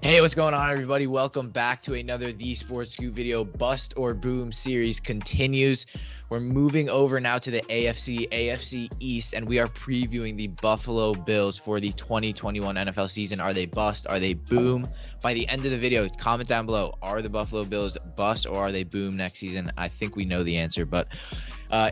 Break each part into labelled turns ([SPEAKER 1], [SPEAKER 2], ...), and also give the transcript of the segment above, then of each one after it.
[SPEAKER 1] Hey, what's going on, everybody? Welcome back to another The Sports Scoop video. Bust or Boom series continues. We're moving over now to the AFC East, and we are previewing the Buffalo Bills for the 2021 NFL season. Are they bust? Are they boom? By the end of the video, comment down below. Are the Buffalo Bills bust or are they boom next season? I think we know the answer, but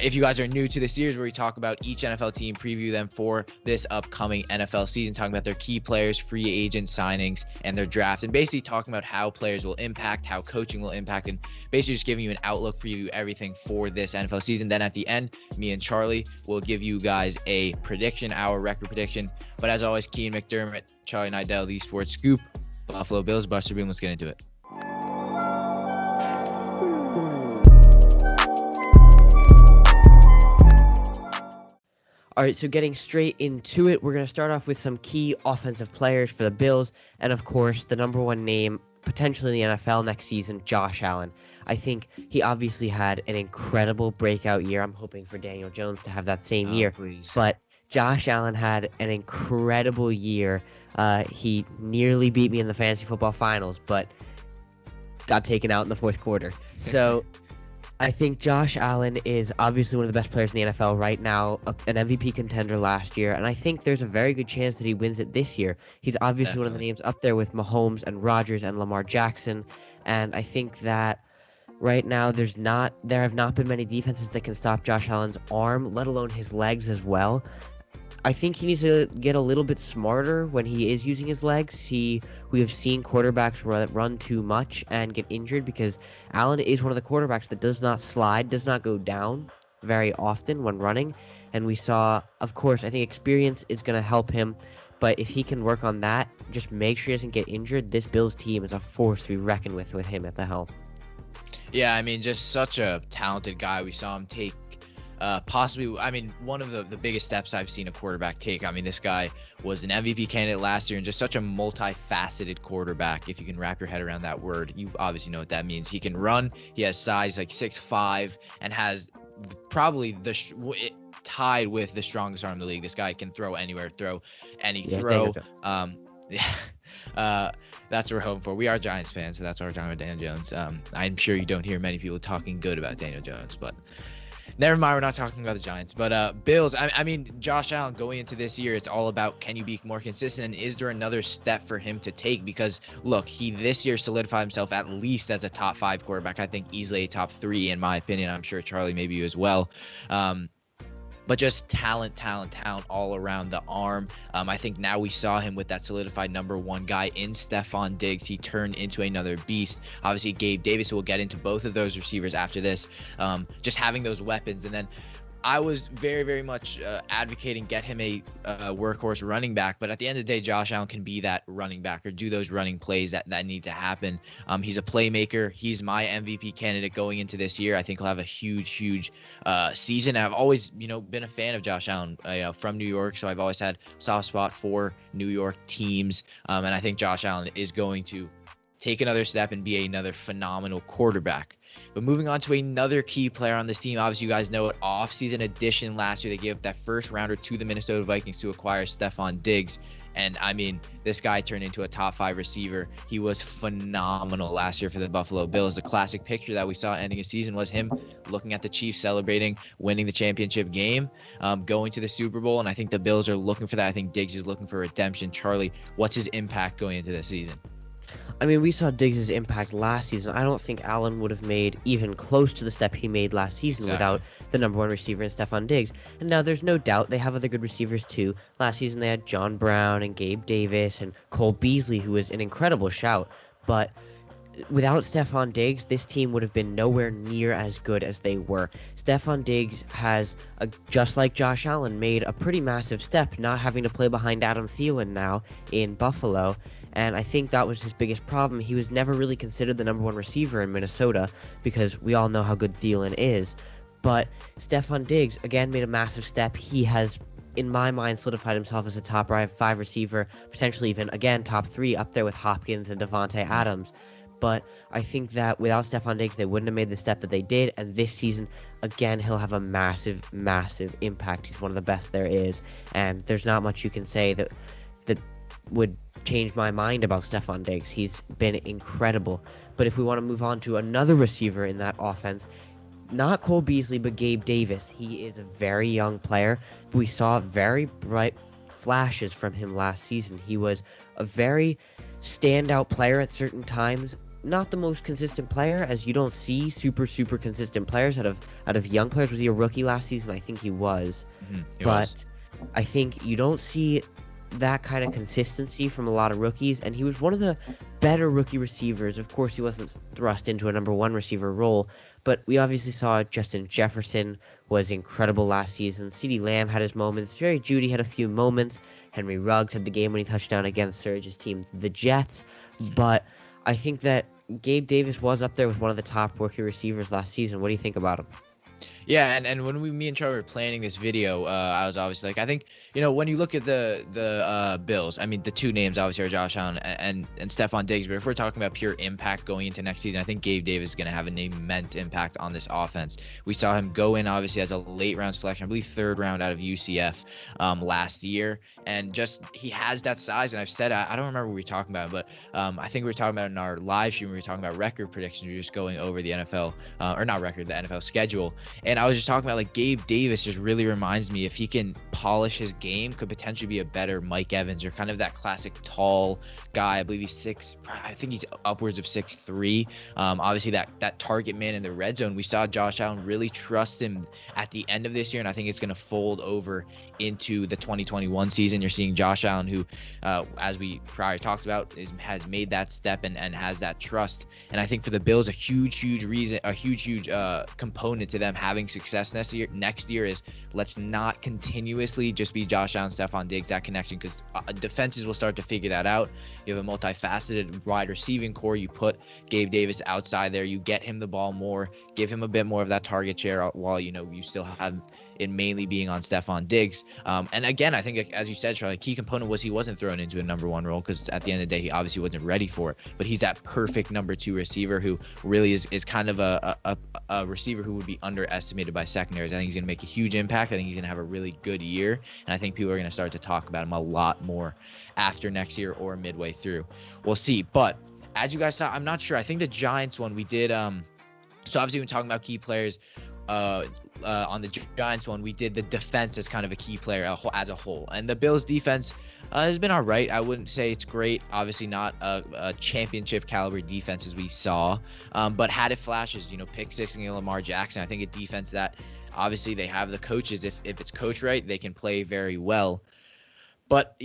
[SPEAKER 1] if you guys are new to the series where we talk about each NFL team, preview them for this upcoming NFL season, talking about their key players, free agent signings, and their draft, and basically talking about how players will impact, how coaching will impact, and basically just giving you an outlook, preview everything for this NFL season. Then at the end, me and Charlie will give you guys a prediction, our record prediction. But as always, Kean McDermott, Charlie Nidell, The Sports Scoop, Buffalo Bills, bust or boom. Let's get into it.
[SPEAKER 2] All right, so getting straight into it, we're going to start off with some key offensive players for the Bills, and of course, the number one name potentially in the NFL next season, Josh Allen. I think he obviously had an incredible breakout year. I'm hoping for Daniel Jones to have that same year,
[SPEAKER 1] Please.
[SPEAKER 2] but Josh Allen had an incredible year. He nearly beat me in the fantasy football finals, but got taken out in the fourth quarter. So I think Josh Allen is obviously one of the best players in the NFL right now, an MVP contender last year, and I think there's a very good chance that he wins it this year. He's obviously one of the names up there with Mahomes and Rodgers and Lamar Jackson, and I think that right now there have not been many defenses that can stop Josh Allen's arm, let alone his legs as well. I think he needs to get a little bit smarter when he is using his legs. We have seen quarterbacks run too much and get injured because Allen is one of the quarterbacks that does not slide, does not go down very often when running. And we saw, of course, I think experience is going to help him. But if he can work on that, just make sure he doesn't get injured. This Bills team is a force to be reckoned with him at the helm.
[SPEAKER 1] Yeah, I mean, just such a talented guy. We saw him take possibly, I mean, one of the biggest steps I've seen a quarterback take. I mean, this guy was an MVP candidate last year and just such a multifaceted quarterback. If you can wrap your head around that word, you obviously know what that means. He can run. He has size like 6'5", and has probably tied with the strongest arm in the league. This guy can throw anywhere, throw any throw. That's what we're hoping for. We are Giants fans, so that's why we're talking about Daniel Jones. I'm sure you don't hear many people talking good about Daniel Jones, but never mind, we're not talking about the Giants. But Bills, I mean, Josh Allen going into this year, it's all about, can you be more consistent, and is there another step for him to take? Because look, he this year solidified himself at least as a top 5 quarterback. I think easily a top 3 in my opinion. I'm sure Charlie, maybe you as well. But just talent all around the arm. I think now we saw him with that solidified number 1 guy in Stefon Diggs. He turned into another beast. Obviously, Gabe Davis, we'll get into both of those receivers after this. Just having those weapons. And then I was very much advocating get him a workhorse running back, but at the end of the day, Josh Allen can be that running back or do those running plays that need to happen. He's a playmaker. He's my MVP candidate going into this year. I think he'll have a huge season. And I've always, been a fan of Josh Allen, from New York, so I've always had a soft spot for New York teams. And I think Josh Allen is going to take another step and be another phenomenal quarterback. But moving on to another key player on this team, obviously you guys know it, off-season addition last year. They gave up that first rounder to the Minnesota Vikings to acquire Stefon Diggs. And I mean, this guy turned into a top 5 receiver. He was phenomenal last year for the Buffalo Bills. The classic picture that we saw ending his season was him looking at the Chiefs celebrating, winning the championship game, going to the Super Bowl. And I think the Bills are looking for that. I think Diggs is looking for redemption. Charlie, what's his impact going into this season?
[SPEAKER 2] I mean, we saw Diggs' impact last season. I don't think Allen would have made even close to the step he made last season without the number 1 receiver in Stefon Diggs. And now there's no doubt they have other good receivers too. Last season they had John Brown and Gabe Davis and Cole Beasley, who was an incredible shout. But without Stefon Diggs, this team would have been nowhere near as good as they were. Stefon Diggs has, just like Josh Allen, made a pretty massive step, not having to play behind Adam Thielen now in Buffalo. And I think that was his biggest problem. He was never really considered the number 1 receiver in Minnesota because we all know how good Thielen is. But Stefon Diggs, again, made a massive step. He has, in my mind, solidified himself as a top 5 receiver, potentially even, again, top 3 up there with Hopkins and Devontae Adams. But I think that without Stefon Diggs, they wouldn't have made the step that they did. And this season, again, he'll have a massive impact. He's one of the best there is. And there's not much you can say that would changed my mind about Stefon Diggs. He's been incredible. But if we want to move on to another receiver in that offense, not Cole Beasley, but Gabe Davis. He is a very young player. We saw very bright flashes from him last season. He was a very standout player at certain times. Not the most consistent player, as you don't see super consistent players out of young players. Was he a rookie last season? I think he was. But I think you don't see that kind of consistency from a lot of rookies, and he was one of the better rookie receivers. Of course, he wasn't thrust into a number one receiver role, but we obviously saw Justin Jefferson was incredible last season. CeeDee Lamb had his moments. Jerry Jeudy had a few moments. Henry Ruggs had the game-winning touchdown against Surge's team, the Jets. But I think that Gabe Davis was up there with one of the top rookie receivers last season. What do you think about him?
[SPEAKER 1] Yeah, and when me and Trevor were planning this video, I was obviously like, I think, when you look at the Bills, I mean, the two names obviously are Josh Allen and Stefon Diggs, but if we're talking about pure impact going into next season, I think Gabe Davis is going to have an immense impact on this offense. We saw him go in obviously as a late round selection, I believe third round out of UCF last year, and just he has that size. And I've said, I don't remember what we were talking about, but I think we were talking about in our live stream, we were talking about record predictions. We were just going over the NFL, or not record, the NFL schedule. And I was just talking about, like, Gabe Davis just really reminds me, if he can polish his game, could potentially be a better Mike Evans, or kind of that classic tall guy. I believe I think he's upwards of 6'3". Obviously that target man in the red zone. We saw Josh Allen really trust him at the end of this year, and I think it's going to fold over into the 2021 season. You're seeing Josh Allen, who, as we prior talked about, has made that step and has that trust. And I think for the Bills, a huge component to them having success next year is, let's not continuously just be Josh Allen, Stefon Diggs, that connection, because defenses will start to figure that out. You have a multifaceted wide receiving core. You put Gabe Davis outside there. You get him the ball more, give him a bit more of that target share, while you still have it mainly being on Stefon Diggs. And again, I think, as you said, Charlie, key component was he wasn't thrown into a number one role, because at the end of the day, he obviously wasn't ready for it. But he's that perfect number two receiver who really is kind of a receiver who would be underestimated by secondaries. I think he's going to make a huge impact. I think he's going to have a really good year. And I think people are going to start to talk about him a lot more after next year or midway through. We'll see. But as you guys saw, I'm not sure. I think the Giants one we did. So obviously, when talking about key players, on the Giants one, we did the defense as kind of a key player as a whole, and the Bills defense has been all right. I wouldn't say it's great, obviously not a championship caliber defense as we saw, but had it flashes, pick six and Lamar Jackson. I think a defense that obviously they have the coaches, if it's coached right, they can play very well. But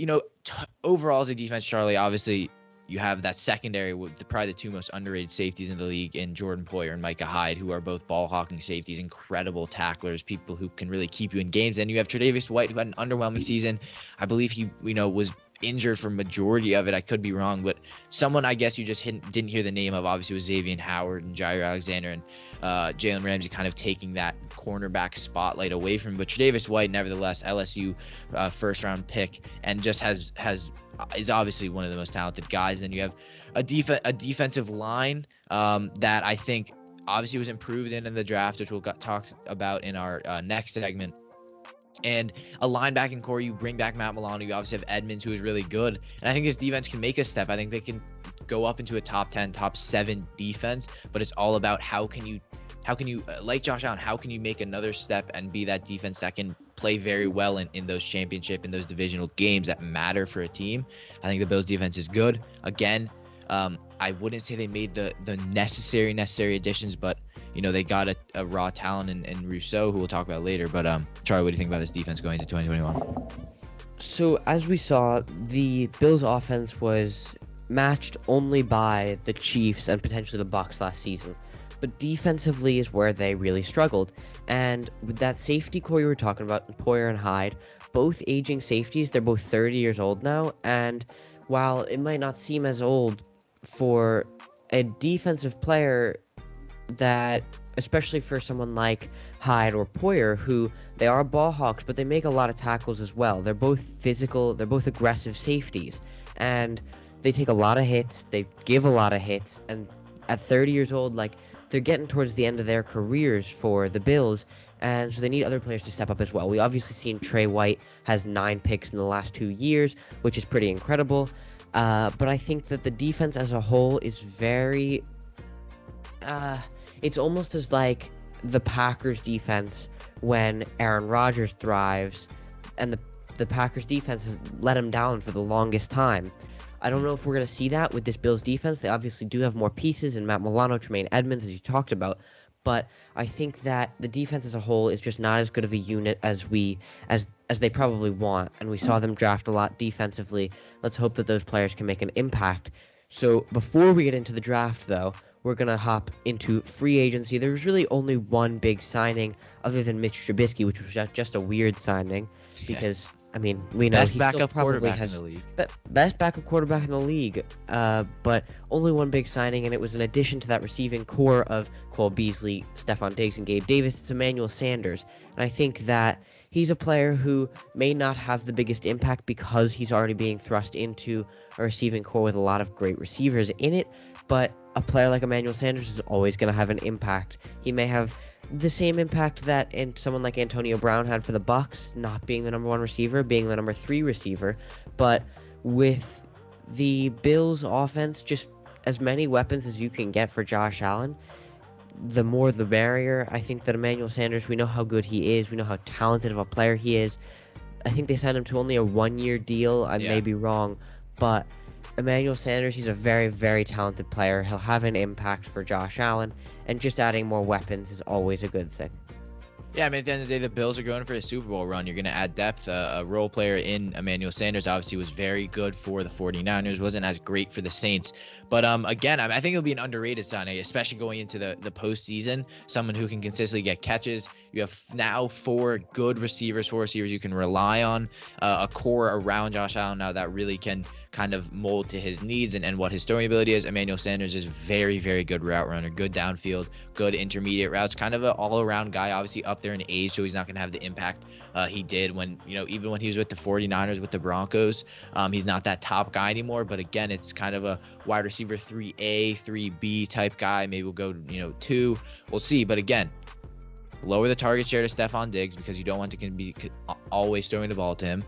[SPEAKER 1] overall as a defense, Charlie, obviously you have that secondary with probably the two most underrated safeties in the league in Jordan Poyer and Micah Hyde, who are both ball hawking safeties, incredible tacklers, people who can really keep you in games. Then you have Tre'Davious White, who had an underwhelming season. I believe he, was injured for majority of it. I could be wrong, but someone I guess you just didn't hear the name of obviously was Xavier Howard and Jair Alexander, and Jalen Ramsey kind of taking that cornerback spotlight away from him. But Tre'Davious White, nevertheless, LSU first round pick, and just is obviously one of the most talented guys. Then you have a defensive line that I think obviously was improved in the draft, which we'll talk about in our next segment. And a linebacking core, you bring back Matt Milano. You obviously have Edmonds, who is really good. And I think this defense can make a step. I think they can go up into a top 10, top 7 defense. But it's all about how can you, like Josh Allen, how can you make another step and be that defense that can play very well in those championship, in those divisional games that matter for a team. I think the Bills defense is good. Again, I wouldn't say they made the necessary additions, but they got a raw talent in Rousseau, who we'll talk about later. But Charlie, what do you think about this defense going into 2021?
[SPEAKER 2] So as we saw, the Bills offense was matched only by the Chiefs and potentially the Bucs last season. But defensively is where they really struggled. And with that safety core you were talking about, Poyer and Hyde, both aging safeties, they're both 30 years old now. And while it might not seem as old for a defensive player, that, especially for someone like Hyde or Poyer, who they are ball hawks, but they make a lot of tackles as well. They're both physical, they're both aggressive safeties. And they take a lot of hits, they give a lot of hits, and at 30 years old, they're getting towards the end of their careers for the Bills, and so they need other players to step up as well. We obviously seen Trey White has 9 picks in the last 2 years, which is pretty incredible. But I think that the defense as a whole is very. It's almost as like the Packers defense when Aaron Rodgers thrives, and the Packers defense has let him down for the longest time. I don't know if we're going to see that with this Bills defense. They obviously do have more pieces in Matt Milano, Tremaine Edmonds, as you talked about. But I think that the defense as a whole is just not as good of a unit as they probably want. And we saw them draft a lot defensively. Let's hope that those players can make an impact. So before we get into the draft, though, we're going to hop into free agency. There's really only one big signing other than Mitch Trubisky, which was just a weird signing because, I mean, we know
[SPEAKER 1] Best
[SPEAKER 2] he
[SPEAKER 1] backup
[SPEAKER 2] still probably
[SPEAKER 1] quarterback
[SPEAKER 2] has
[SPEAKER 1] in the league.
[SPEAKER 2] best backup quarterback in the league, but only one big signing, and it was an addition to that receiving core of Cole Beasley, Stefon Diggs, and Gabe Davis. It's Emmanuel Sanders, and I think that he's a player who may not have the biggest impact because he's already being thrust into a receiving core with a lot of great receivers in it, but a player like Emmanuel Sanders is always going to have an impact. He may have the same impact that someone like Antonio Brown had for the Bucs, not being the number 1 receiver, being the number 3 receiver, but with the Bills offense, just as many weapons as you can get for Josh Allen, the more the merrier. I think that Emmanuel Sanders, we know how good he is, we know how talented of a player he is. I think they signed him to only a 1-year deal. I may be wrong, but Emmanuel Sanders, he's a very, very talented player. He'll have an impact for Josh Allen, and just adding more weapons is always a good thing.
[SPEAKER 1] Yeah, I mean, at the end of the day, the Bills are going for a Super Bowl run. You're going to add depth. A role player in Emmanuel Sanders obviously was very good for the 49ers, wasn't as great for the Saints. But again, I think it'll be an underrated signing, especially going into the postseason. Someone who can consistently get catches. You have now 4 good receivers, 4 receivers you can rely on, a core around Josh Allen now that really can kind of mold to his needs and what his throwing ability is. Emmanuel Sanders is very, very good route runner, good downfield, good intermediate routes, kind of an all-around guy, obviously up there in age, so he's not going to have the impact he did when, even when he was with the 49ers, with the Broncos. He's not that top guy anymore, but again, it's kind of a wide receiver 3A, 3B type guy. Maybe we'll go, 2. We'll see, but again, lower the target share to Stefon Diggs because you don't want to be always throwing the ball to him.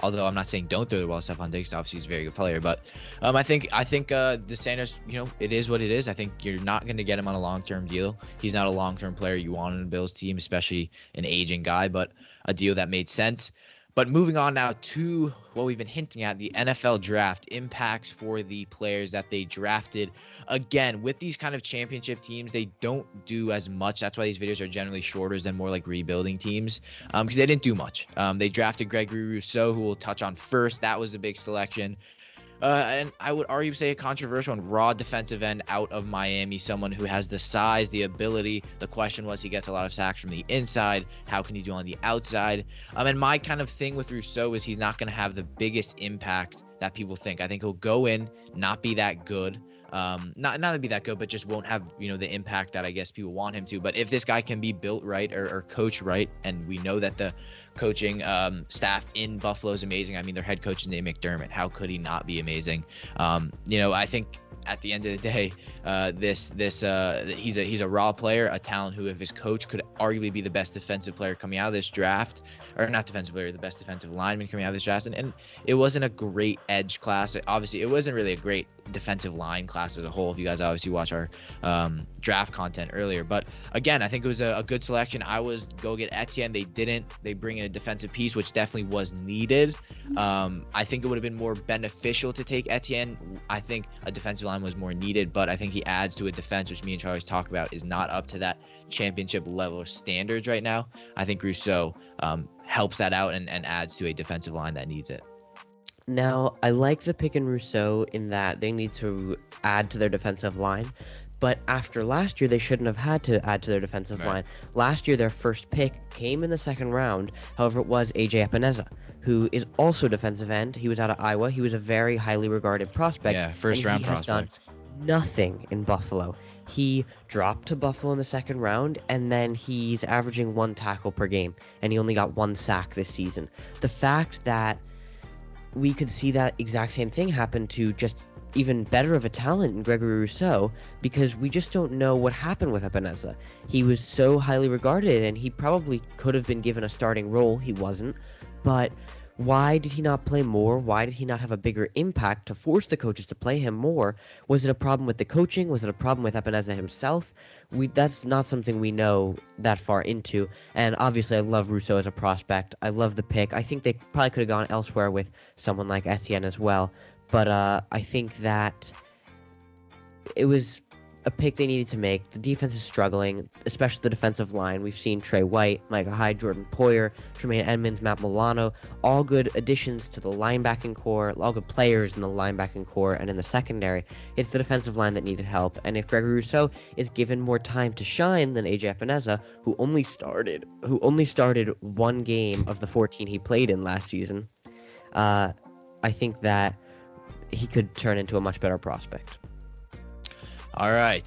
[SPEAKER 1] Although I'm not saying don't throw the ball to Stefon Diggs, obviously he's a very good player. But I think the Sanders, it is what it is. I think you're not going to get him on a long-term deal. He's not a long-term player you want on a Bills team, especially an aging guy, but a deal that made sense. But moving on now to what we've been hinting at, the NFL draft impacts for the players that they drafted. Again, with these kind of championship teams, they don't do as much. That's why these videos are generally shorter than more like rebuilding teams, because they didn't do much. They drafted Gregory Rousseau, who we'll touch on first. That was the big selection. And I would argue say a controversial and raw defensive end out of Miami, someone who has the size, the ability. The question was, he gets a lot of sacks from the inside. How can he do on the outside? And my kind of thing with Rousseau is he's not going to have the biggest impact that people think. I think he'll go in, not be that good. Not to be that good, but just won't have, the impact that I guess people want him to. But if this guy can be built right or coached right, and we know that the coaching staff in Buffalo is amazing. I mean, their head coach is Nate McDermott. How could he not be amazing? I think at the end of the day, he's a raw player, a talent who, if his coach, could arguably be the best defensive player coming out of this draft. Or not defensive player, the best defensive lineman coming out of this draft. And it wasn't a great edge class. Obviously, it wasn't really a great defensive line class as a whole, if you guys obviously watch our draft content earlier. But again, I think it was a good selection. I was go get Etienne. They didn't. They bring in a defensive piece, which definitely was needed. I think it would have been more beneficial to take Etienne. I think a defensive line was more needed, but I think he adds to a defense, which me and Charles talk about, is not up to that championship level of standards right now. I think Rousseau helps that out and adds to a defensive line that needs it.
[SPEAKER 2] Now, I like the pick in Rousseau in that they need to add to their defensive line, but after last year, they shouldn't have had to add to their defensive line. Last year, their first pick came in the second round. However, it was A.J. Epineza, who is also defensive end. He was out of Iowa. He was a very highly regarded prospect.
[SPEAKER 1] Yeah, first-round prospect.
[SPEAKER 2] Done nothing in Buffalo. He dropped to Buffalo in the second round, and then he's averaging 1 tackle per game, and he only got 1 sack this season. The fact that we could see that exact same thing happen to just even better of a talent in Gregory Rousseau, because we just don't know what happened with Epineza. He was so highly regarded, and he probably could have been given a starting role. He wasn't. But Why did he not play more? Why did he not have a bigger impact to force the coaches to play him more? Was it a problem with the coaching? Was it a problem with Epineza himself? That's not something we know that far into. And obviously, I love Russo as a prospect. I love the pick. I think they probably could have gone elsewhere with someone like Etienne as well. But I think that it was a pick they needed to make. The defense is struggling, especially the defensive line. We've seen Trey White, Micah Hyde, Jordan Poyer, Tremaine Edmonds, Matt Milano, all good additions to the linebacking core, all good players in the linebacking core and in the secondary. It's the defensive line that needed help. And if Gregory Rousseau is given more time to shine than AJ Epineza, who only started one game of the 14 he played in last season, I think that he could turn into a much better prospect.
[SPEAKER 1] All right,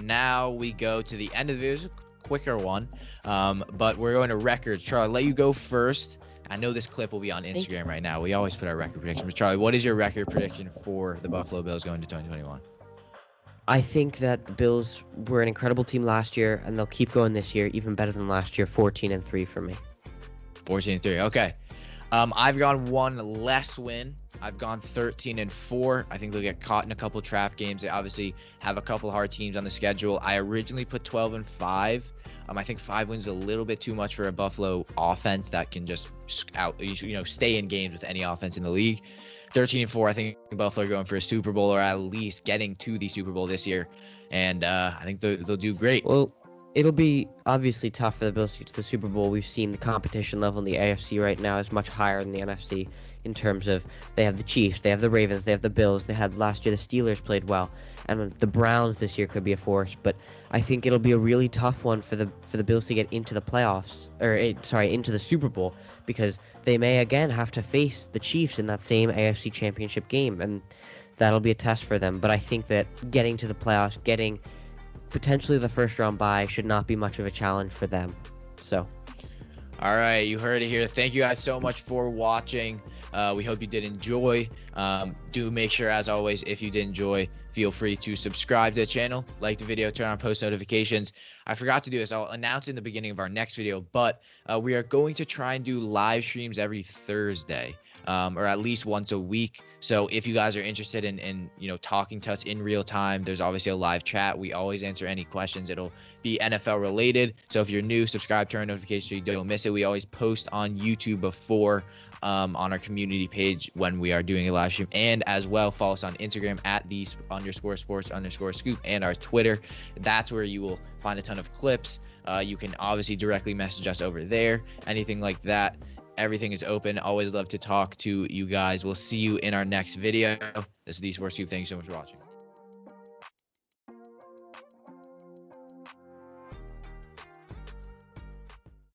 [SPEAKER 1] now we go to the end of the video. It's a quicker one, but we're going to records. Charlie, I'll let you go first. I know this clip will be on Instagram right now. We always put our record prediction. But Charlie, what is your record prediction for the Buffalo Bills going to 2021?
[SPEAKER 2] I think that the Bills were an incredible team last year, and they'll keep going this year, even better than last year. 14-3 for me.
[SPEAKER 1] 14-3. Okay. I've gone one less win. I've gone 13-4. I think they'll get caught in a couple trap games. They obviously have a couple hard teams on the schedule. I originally put 12-5. I think 5 wins is a little bit too much for a Buffalo offense that can just stay in games with any offense in the league. 13-4. I think Buffalo are going for a Super Bowl, or at least getting to the Super Bowl this year, and I think they'll do great.
[SPEAKER 2] Well, it'll be obviously tough for the Bills to get to the Super Bowl. We've seen the competition level in the AFC right now is much higher than the NFC in terms of they have the Chiefs, they have the Ravens, they have the Bills. They had last year the Steelers played well, and the Browns this year could be a force. But I think it'll be a really tough one for the Bills to get into the playoffs, into the Super Bowl, because they may again have to face the Chiefs in that same AFC Championship game, and that'll be a test for them. But I think that getting to the playoffs, getting potentially the first round bye, should not be much of a challenge for them. So,
[SPEAKER 1] all right, you heard it here. Thank you guys so much for watching. We hope you did enjoy. Do make sure, as always, if you did enjoy, feel free to subscribe to the channel, like the video, turn on post notifications. I forgot to do this. I'll announce in the beginning of our next video, but we are going to try and do live streams every Thursday. Or at least once a week. So if you guys are interested in talking to us in real time, there's obviously a live chat. We always answer any questions. It'll be NFL related. So if you're new, subscribe, turn on notifications so you don't miss it. We always post on YouTube before on our community page when we are doing a live stream, and as well follow us on Instagram at _sports_scoop, and our Twitter. That's where you will find a ton of clips. You can obviously directly message us over there, anything like that. Everything is open. Always love to talk to you guys. We'll see you in our next video. This is the Sports Scoop. Thanks so much for watching.